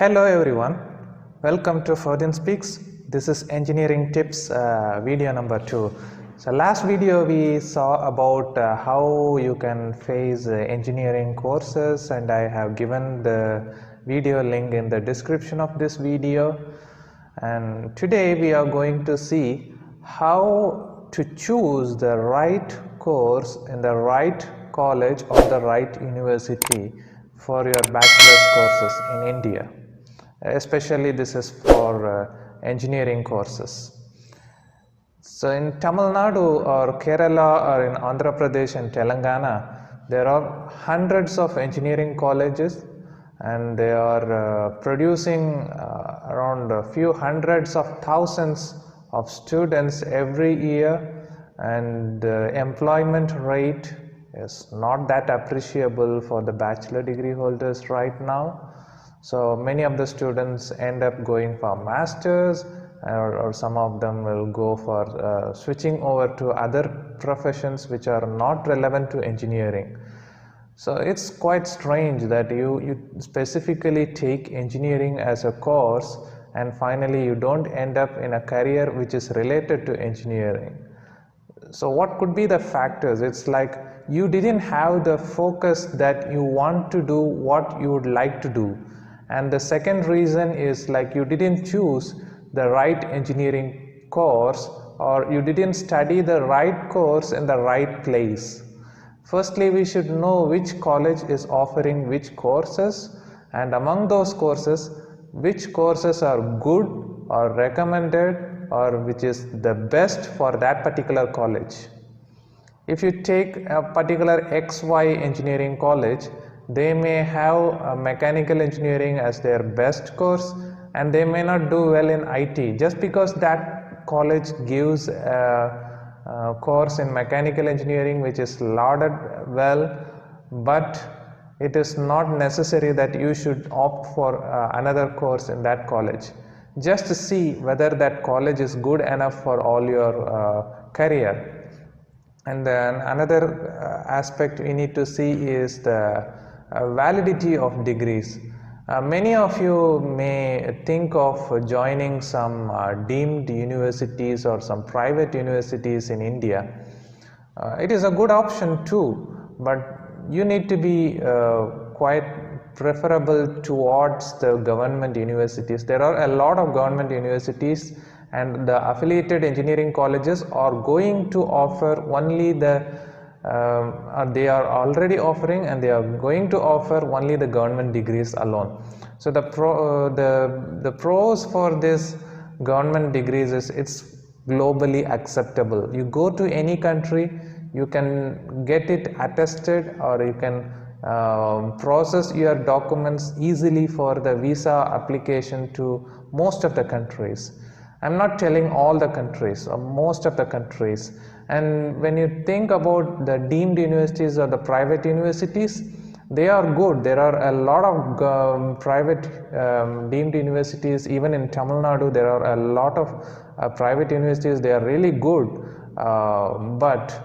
Hello everyone, welcome to Ferdin Speaks. This is engineering tips video number 2. So last video we saw about how you can face engineering courses, and I have given the video link in the description of this video. And today we are going to see how to choose the right course in the right college or the right university for your bachelor's courses in India. Especially this is for engineering courses. So in Tamil Nadu or Kerala or in Andhra Pradesh and Telangana, there are hundreds of engineering colleges, and they are producing around a few hundreds of thousands of students every year, and the employment rate is not that appreciable for the bachelor degree holders right now. So many of the students end up going for masters, or some of them will go for switching over to other professions which are not relevant to engineering. So it's quite strange that you specifically take engineering as a course, and finally you don't end up in a career which is related to engineering. So what could be the factors? It's like you didn't have the focus that you want to do what you would like to do. And the second reason is like you didn't choose the right engineering course, or you didn't study the right course in the right place. Firstly, we should know which college is offering which courses, and among those courses, which courses are good or recommended or which is the best for that particular college. If you take a particular XY engineering college, they may have mechanical engineering as their best course, and they may not do well in IT just because that college gives a course in mechanical engineering which is lauded well, but it is not necessary that you should opt for another course in that college. Just to see whether that college is good enough for all your career. And then another aspect we need to see is the validity of degrees. Many of you may think of joining some deemed universities or some private universities in India. It is a good option too, but you need to be quite preferable towards the government universities. There are a lot of government universities, and the affiliated engineering colleges are going to offer only they are already offering, and they are going to offer only the government degrees alone. So the pros for this government degrees is it's globally acceptable. You go to any country, you can get it attested, or you can process your documents easily for the visa application to most of the countries. I'm not telling all the countries, or most of the countries. And when you think about the deemed universities or the private universities, they are good. There are a lot of private deemed universities. Even in Tamil Nadu, there are a lot of private universities. They are really good. But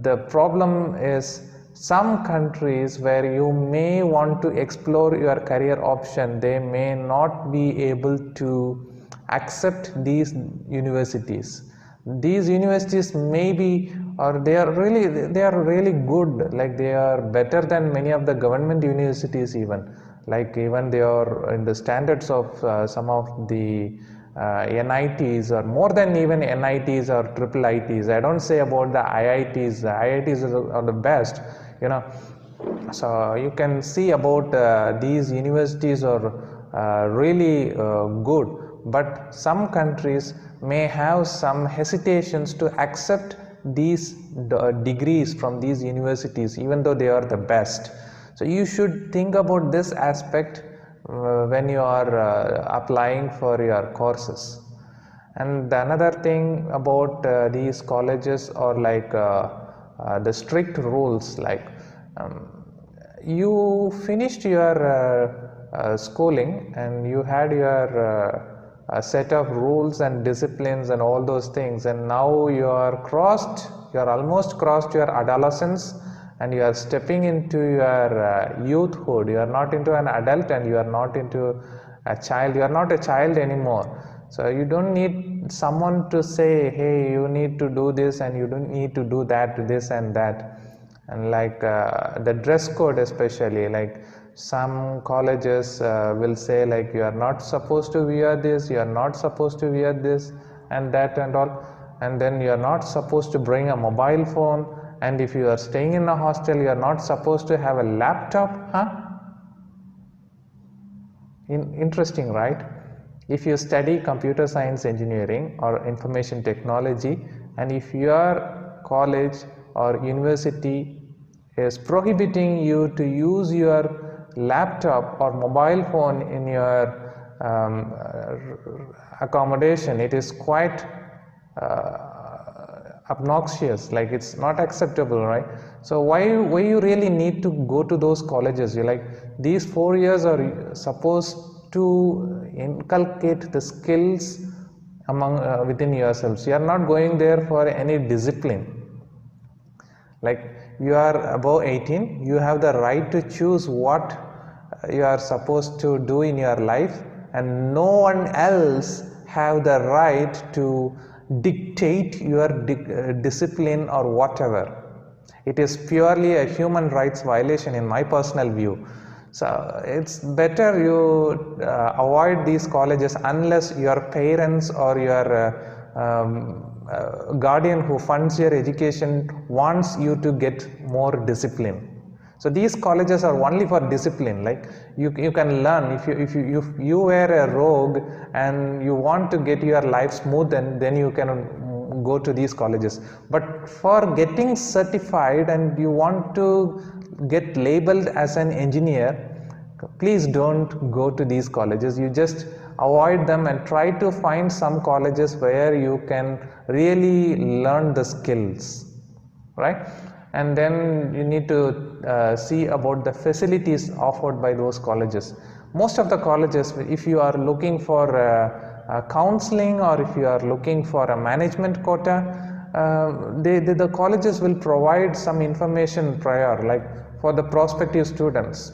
the problem is some countries where you may want to explore your career option, they may not be able to accept these universities. These universities may be, or they are really good, like they are better than many of the government universities even. Like even they are in the standards of some of the NITs, or more than even NITs or triple ITs. I don't say about the IITs. The IITs are the best, you know. So you can see about these universities are really good. But some countries may have some hesitations to accept these degrees from these universities, even though they are the best. So you should think about this aspect when you are applying for your courses. And another thing about these colleges are like the strict rules. Like you finished your schooling, and you had your a set of rules and disciplines and all those things, and now you are almost crossed your adolescence, and you are stepping into your youthhood. You are not into an adult, and you are not into a child. You are not a child anymore. So you don't need someone to say, hey, you need to do this and you don't need to do that, this and that. And like the dress code especially, like some colleges will say like you are not supposed to wear this, you are not supposed to wear this and that and all, and then you are not supposed to bring a mobile phone, and if you are staying in a hostel you are not supposed to have a laptop. Interesting, right? If you study computer science engineering or information technology, and if your college or university is prohibiting you to use your laptop or mobile phone in your accommodation, it is quite obnoxious, like it's not acceptable, right? So why you really need to go to those colleges? You like, these 4 years are supposed to inculcate the skills among within yourselves. You are not going there for any discipline. Like, you are above 18, you have the right to choose what you are supposed to do in your life, and no one else have the right to dictate your discipline or whatever. It is purely a human rights violation in my personal view. So it's better you avoid these colleges unless your parents or your guardian who funds your education wants you to get more discipline. So these colleges are only for discipline. Like you can learn. If you were a rogue and you want to get your life smooth, then you can go to these colleges. But for getting certified and you want to get labeled as an engineer, please don't go to these colleges. You just avoid them and try to find some colleges where you can really learn the skills, right? And then you need to see about the facilities offered by those colleges. Most of the colleges, if you are looking for counseling or if you are looking for a management quota, the colleges will provide some information prior, like for the prospective students.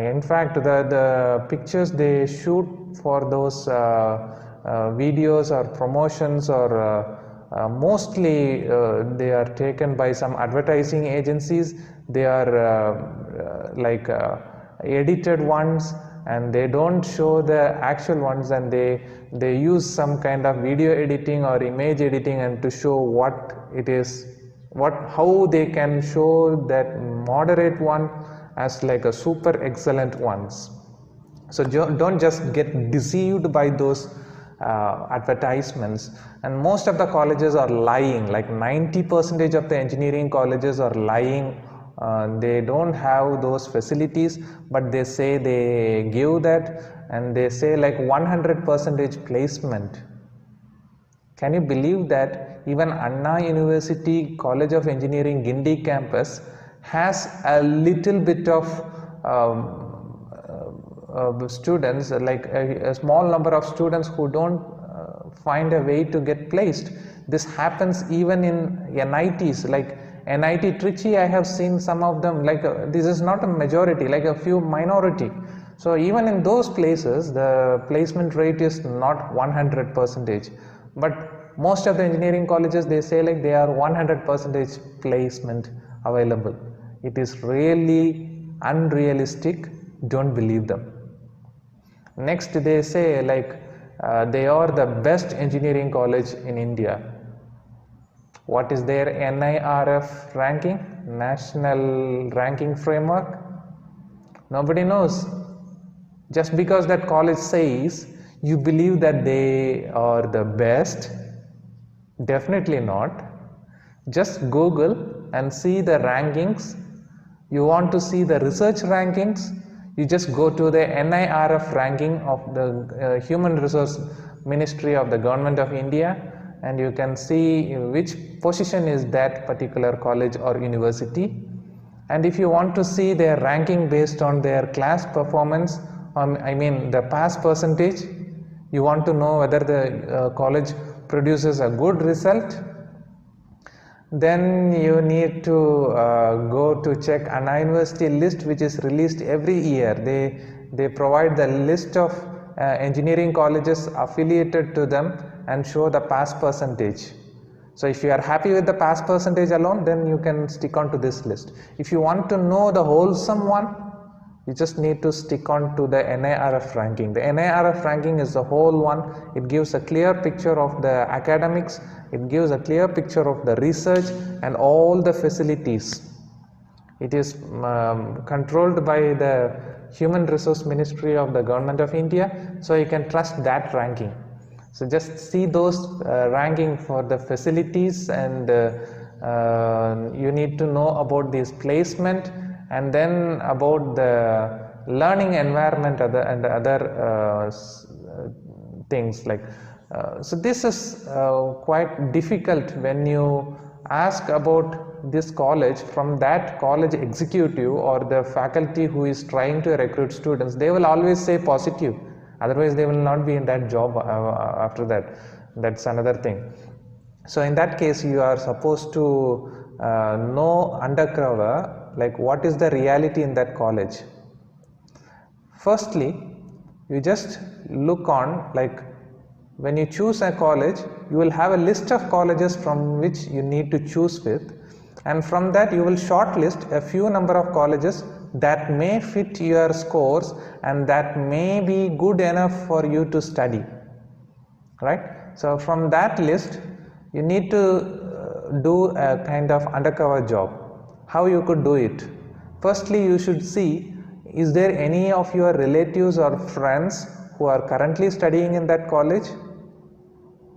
In fact, the pictures they shoot for those videos or promotions or mostly they are taken by some advertising agencies. They are like edited ones, and they don't show the actual ones, and they use some kind of video editing or image editing and to show what it is, how they can show that moderate one as like a super excellent ones. So don't just get deceived by those advertisements. And most of the colleges are lying, like 90% of the engineering colleges are lying. They don't have those facilities, but they say they give that, and they say like 100% placement. Can you believe that even Anna University College of Engineering Gindi campus has a little bit of students, like a small number of students who don't find a way to get placed. This happens even in NITs, like NIT Trichy. I have seen some of them, like this is not a majority, like a few minority. So even in those places the placement rate is not 100%, but most of the engineering colleges, they say like they are 100% placement available. It is really unrealistic. Don't believe them. Next, they say like they are the best engineering college in India. What is their NIRF ranking, national ranking framework? Nobody knows. Just because that college says, you believe that they are the best? Definitely not. Just Google and see the rankings. You want to see the research rankings? You just go to the NIRF ranking of the Human Resource Ministry of the Government of India, and you can see which position is that particular college or university. And if you want to see their ranking based on their class performance, I mean the pass percentage, you want to know whether the college produces a good result, Then you need to go to check Anna University list, which is released every year. They provide the list of engineering colleges affiliated to them and show the pass percentage. So if you are happy with the pass percentage alone, then you can stick on to this list. If you want to know the wholesome one, you just need to stick on to the NIRF ranking. The NIRF ranking is the whole one. It gives a clear picture of the academics, it gives a clear picture of the research and all the facilities. It is controlled by the Human Resource Ministry of the Government of India, so you can trust that ranking. So just see those ranking for the facilities, and you need to know about this placement, and then about the learning environment and other things like so this is quite difficult when you ask about this college from that college executive or the faculty who is trying to recruit students. They will always say positive, otherwise they will not be in that job after that. That's another thing. So in that case, you are supposed to know undercover, like what is the reality in that college. Firstly, you just look on, like when you choose a college, you will have a list of colleges from which you need to choose with, and from that you will shortlist a few number of colleges that may fit your scores and that may be good enough for you to study, right? So from that list you need to do a kind of undercover job. How you could do it? Firstly, you should see, is there any of your relatives or friends who are currently studying in that college?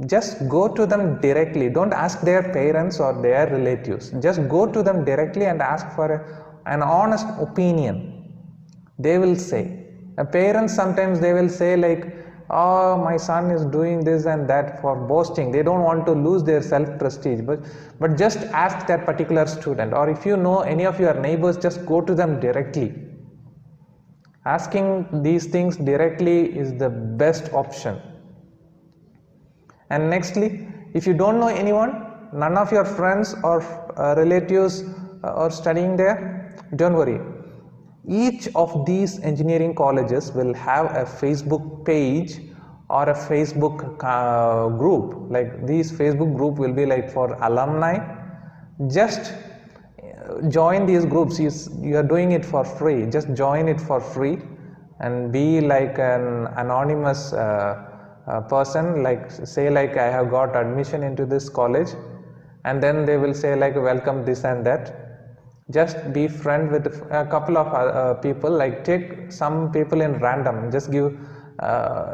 Just go to them directly. Don't ask their parents or their relatives. Just go to them directly and ask for an honest opinion. They will say. Parents sometimes they will say like, oh, my son is doing this and that for boasting. They don't want to lose their self-prestige. But just ask that particular student, or if you know any of your neighbors, just go to them directly. Asking these things directly is the best option. And nextly, if you don't know anyone, none of your friends or relatives are studying there, don't worry. Each of these engineering colleges will have a Facebook page or a Facebook group. Like these Facebook group will be like for alumni. Just join these groups. You are doing it for free. Just join it for free and be like an anonymous person, like say like I have got admission into this college, and then they will say like welcome this and that. Just be friend with a couple of people, like take some people in random. Just give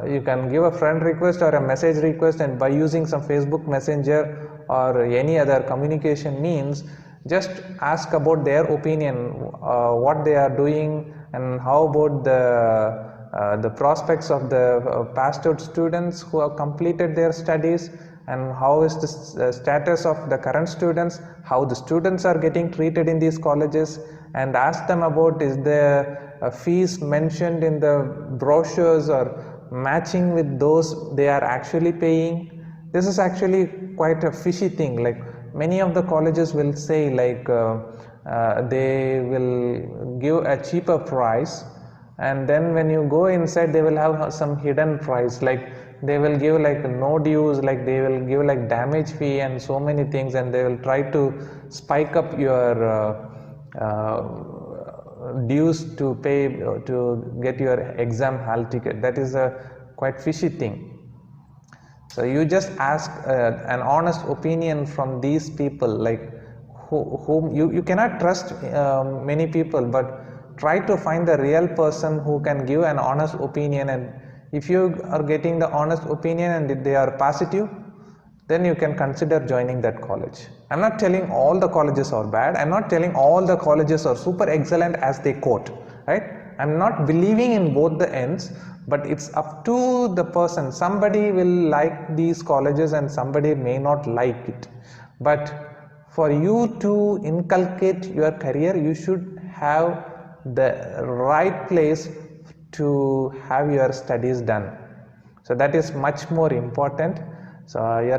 you can give a friend request or a message request, and by using some Facebook Messenger or any other communication means, just ask about their opinion, what they are doing, and how about the prospects of the passed out students who have completed their studies, and how is the status of the current students, how the students are getting treated in these colleges, and ask them about is the fees mentioned in the brochures or matching with those they are actually paying. This is actually quite a fishy thing. Like many of the colleges will say like they will give a cheaper price, and then when you go inside they will have some hidden price, like they will give like no dues, like they will give like damage fee and so many things, and they will try to spike up your dues to pay to get your exam hall ticket. That is a quite fishy thing. So you just ask an honest opinion from these people, like whom you cannot trust many people, but try to find the real person who can give an honest opinion. And if you are getting the honest opinion and if they are positive, then you can consider joining that college. I'm not telling all the colleges are bad. I'm not telling all the colleges are super excellent as they quote, right? I'm not believing in both the ends, but it's up to the person. Somebody will like these colleges and somebody may not like it. But for you to inculcate your career, you should have the right place to have your studies done. So that is much more important. So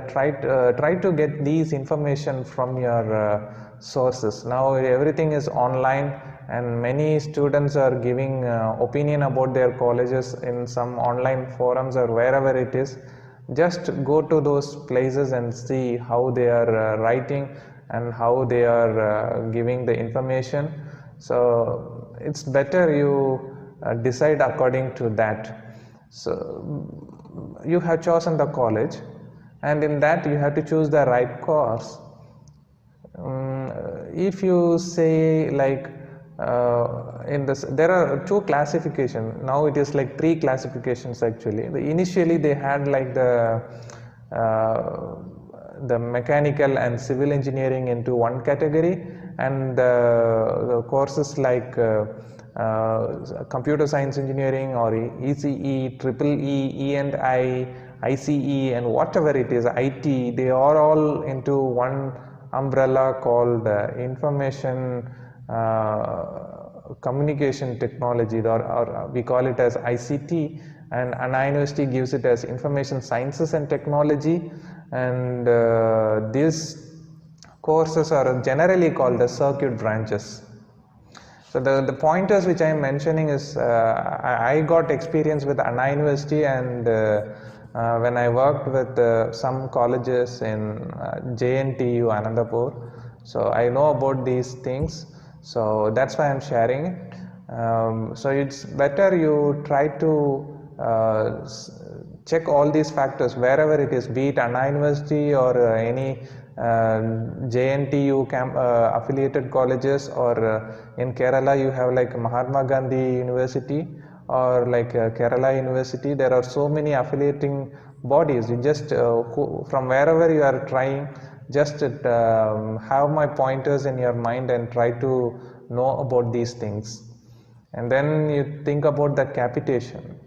try to get these information from your sources. Now everything is online, and many students are giving opinion about their colleges in some online forums or wherever it is. Just go to those places and see how they are writing and how they are giving the information. So it's better you decide according to that. So you have chosen the college, and in that you have to choose the right course. If you say like in this, there are two classifications. Now it is like three classifications actually. Initially they had like the mechanical and civil engineering into one category, and the courses like computer science engineering or ECE, triple E, E&I, ICE, and whatever it is, IT, they are all into one umbrella called information communication technology, or we call it as ICT, and Anna University gives it as information sciences and technology, and these courses are generally called as circuit branches. So the pointers which I am mentioning is I got experience with Anna University, and when I worked with some colleges in JNTU Anandapur, so I know about these things, so that's why I'm sharing it. So it's better you try to check all these factors wherever it is, be it Anna University or any JNTU affiliated colleges, or in Kerala you have like Mahatma Gandhi University or like Kerala University. There are so many affiliating bodies. You just from wherever you are trying, just have my pointers in your mind and try to know about these things, and then you think about the capitation.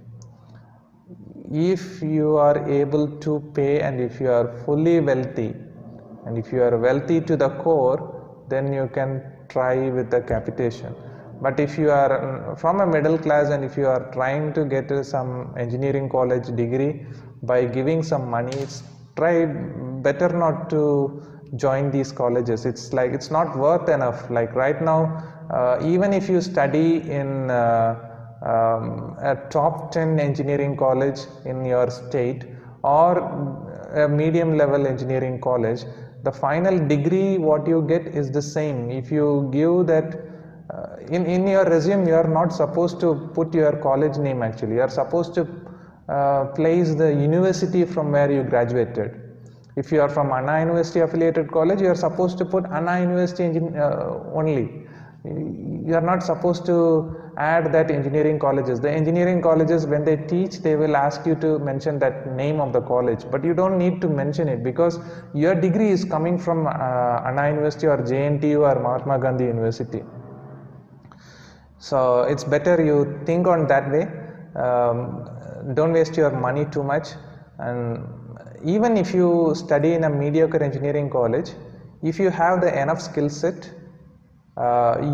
If you are able to pay, and if you are fully wealthy, and if you are wealthy to the core, then you can try with the capitation. But if you are from a middle class, and if you are trying to get some engineering college degree by giving some money, it's better not to join these colleges. It's like it's not worth enough. Like right now, even if you study in a top 10 engineering college in your state, or a medium level engineering college, the final degree what you get is the same. If you give that in your resume, you are not supposed to put your college name. Actually, you are supposed to place the university from where you graduated. If you are from Anna University affiliated college, you are supposed to put Anna University only. You are not supposed to add that engineering colleges. The engineering colleges, when they teach, they will ask you to mention that name of the college, but you don't need to mention it, because your degree is coming from Anna University or JNTU or Mahatma Gandhi University. So it's better you think on that way. Don't waste your money too much. And even if you study in a mediocre engineering college, if you have the enough skill set,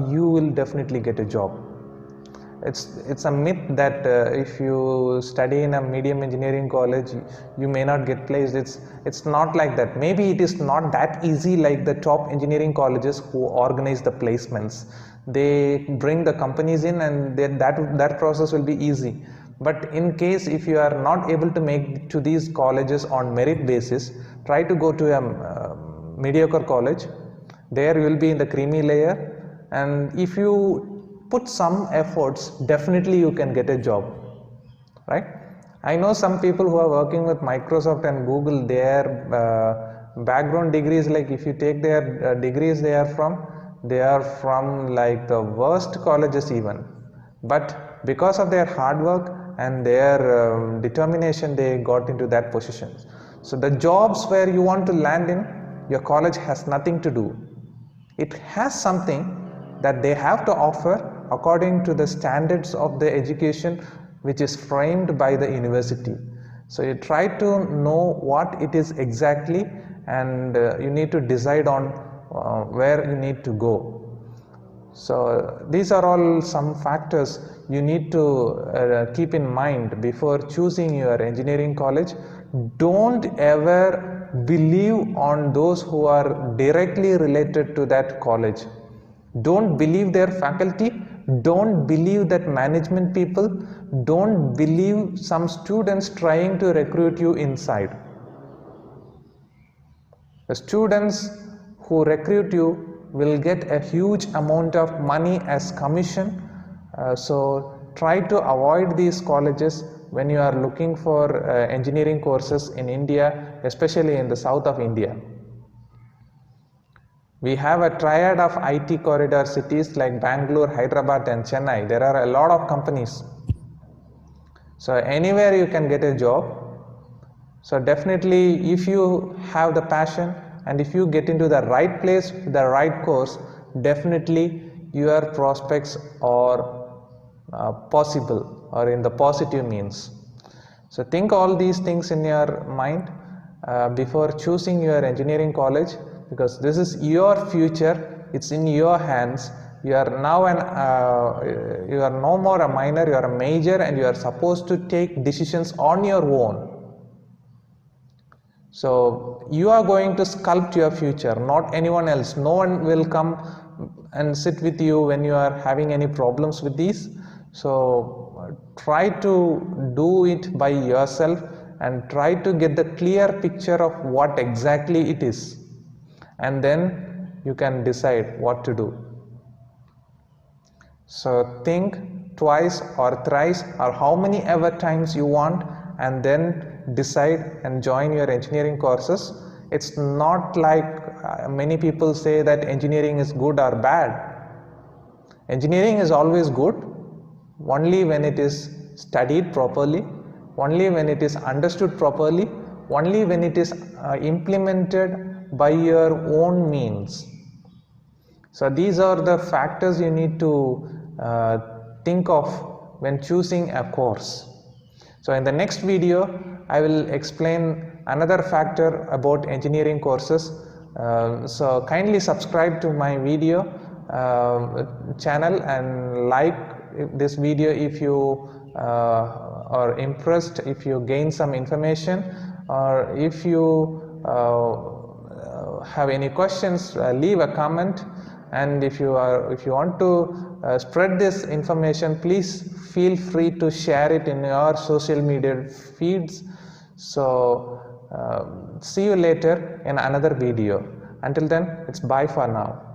you will definitely get a job. It's a myth that if you study in a medium engineering college, you may not get placed. It's not like that. Maybe it is not that easy like the top engineering colleges who organize the placements. They bring the companies in, and that process will be easy. But in case if you are not able to make to these colleges on merit basis, try to go to a mediocre college. There you will be in the creamy layer, and if you put some efforts, definitely you can get a job, right? I know some people who are working with Microsoft and Google, their background degrees, like if you take their degrees, they are from like the worst colleges even, but because of their hard work and their determination, they got into that position. So the jobs where you want to land in, your college has nothing to do. It has something that they have to offer according to the standards of the education which is framed by the university. So you try to know what it is exactly, and you need to decide on where you need to go. So these are all some factors you need to keep in mind before choosing your engineering college. Don't ever believe on those who are directly related to that college. Don't believe their faculty, don't believe that management people, don't believe some students trying to recruit you inside. The students who recruit you will get a huge amount of money as commission, so try to avoid these colleges when you are looking for engineering courses in India, especially in the south of India. We have a triad of IT corridor cities like Bangalore, Hyderabad and Chennai. There are a lot of companies. So anywhere you can get a job. So definitely if you have the passion and if you get into the right place, the right course, definitely your prospects are possible or in the positive means. So think all these things in your mind before choosing your engineering college, because this is your future, it's in your hands. You are now you are no more a minor, you are a major, and you are supposed to take decisions on your own. So you are going to sculpt your future, not anyone else. No one will come and sit with you when you are having any problems with these. So try to do it by yourself and try to get the clear picture of what exactly it is, and then you can decide what to do. So think twice or thrice or how many ever times you want, and then decide and join your engineering courses. It's not like many people say that engineering is good or bad. Engineering is always good only when it is studied properly, only when it is understood properly, only when it is implemented by your own means. So these are the factors you need to think of when choosing a course. So in the next video I will explain another factor about engineering courses. So kindly subscribe to my video channel and like this video if you are impressed, if you gain some information, or if you have any questions, leave a comment. And if you want to spread this information, please feel free to share it in your social media feeds. So see you later in another video. Until then, it's bye for now.